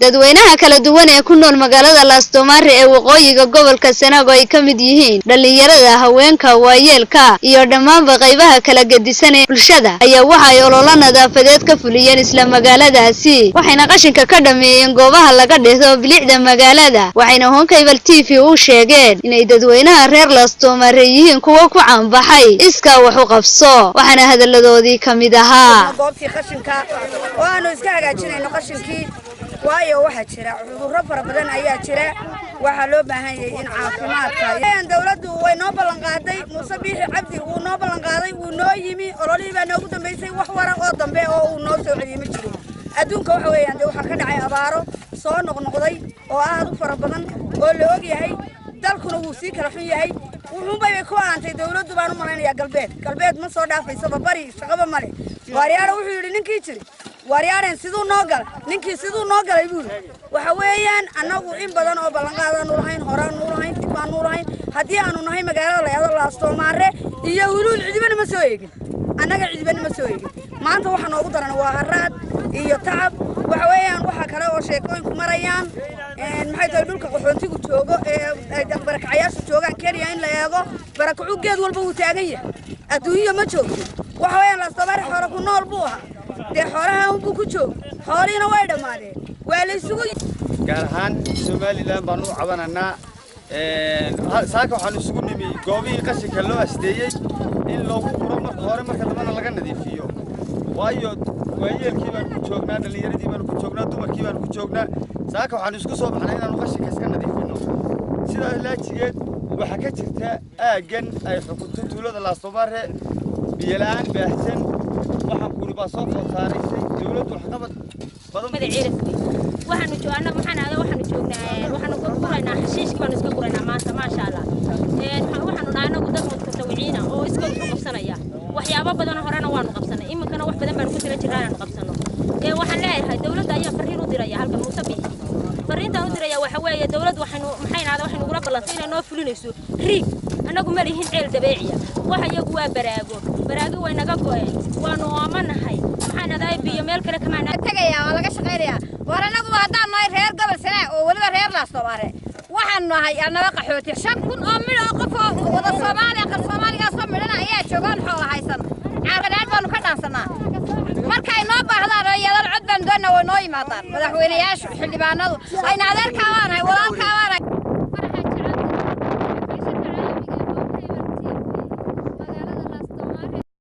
dadweynaha kala duwan ee ku nool magaalada Laastomare ee waqooyiga gobolka Sanaag ay ka mid yihiin dhalinyarada, haweenka, waayeelka iyo dhammaan qaybaha kala gedisan ee bulshada ayaa waxa ay olole nadaafadeed ka fuliyeen isla magaaladaasi waxayna qashinka ka dhameeyeen goobaha laga dhiso bilicda magaalada waxayna Honkebel TV u sheegeen inay dadweynaha reer Laastomare yihiin kuwa ku caanbaxay iska wax u qabso waxana hadaladoodii kamid ahaa goobtii qashinka waanu iska hagaajinayno qashinkii waayo waxa jira cudurro fara badan ayaa jira waxa loo baahan yahay in caafimaadka dawladdu way noo ballan qaaday Muuse Biixi Cabdi uu noo ballan qaaday uu noo yimi ololihii baa noogu dambeysay wax wara oo dambe oo uu noo soo celiyay ma jiro adduunka waxa weeyaan waxa ka dhacay abaaro soo noqnoqday oo aad u fara badan oo la og yahay dalkuna wuu sii kala xun yahay wuxuu bay ku aantay dawladdu baan u malaynayaa galbeed ma soo dhaafayso bari shaqaba male waariyada wuxuu yiri ninkii jiri waariyada sidoo noo gal ninkii sidoo noo galay buu waxa weeyaan anagu in badan oo ballan qaadano lahayn horaan noo lahayn dibaan noo lahayn hadii aanu nahay magaalada la Laastomare iyo hulul cidibana ma soo eegin anaga cidibana ma soo eegin maanta waxa noogu daran waa haraad iyo tacab waxa weeyaan waxa kale oo sheekooyin ku marayaan maxay tahay dhulka qaxoontigu joogo ee barakacayaasha joogan Kenya in la eego barakacu geed walba uu taagan yahay adduunyo ma joogto waxa weeyaan Laastomare xoolo ku nool buu ahaa de xoolaha uu ku joogo xoolina way dhamaadeen waa la isugu gaar ahaan Somaliland baan u cabananaa saaka waxaan isugu nimi goobihii qashinka loo asteeyay in loogu furo marka hore marka dambana laga nadiifiyo waayo waayeelkii baan ku joognaa dhalinyaradii baan ku joognaa dumarkii baan ku joognaa saaka waxaan isku soo baxnay inaan qashinka iska nadiifino sidaa laajigeed waxa ka jirta aagan ay xukunto tuulada Laastomare biyalaan baahsan waxaan ku ribaa soo saaraysay dawladdu wax qabad badan waxaanu joognaa waxaanu ku quraynaa xashiishka baan iska quraynaa maanta ma sha Allah waxaanu nahay anagu dad mutawiciina oo iska qabsanaya waxyaabo badan horena waanu qabsanay iminkana wax badan baan ku tira jiraan qabsano waxaan leeyahay dawladda ayaa fariin u diraya halkan Muuse Biixi fariinta u diraya waxa weeye dawladdu waxaynu ugu ballansan inay noo fulinayso riig anagu ma lihin ceel dabeeciya waxa iyagu waa baraago way naga go'een waanu aamanahay maxaan aday biyo meel kale kama tagaya waa laga shaqeynaya war anagu hadaan nahay reer gobol Sanaag oo waliba reer Laastomare waxaan nahay anaga qaxooti 5,000 oo mid oo qof oo wada Soomaaliga soo midana ayaa joogan xoolo haysan caaqadaad baanu ka dhaansanaa markay noo baahdaan ayadal cod baan doonaa way noo yimaadaan madaxweynayaasha xildhibaanadu ayna adeerka waanahay walaalka waanahay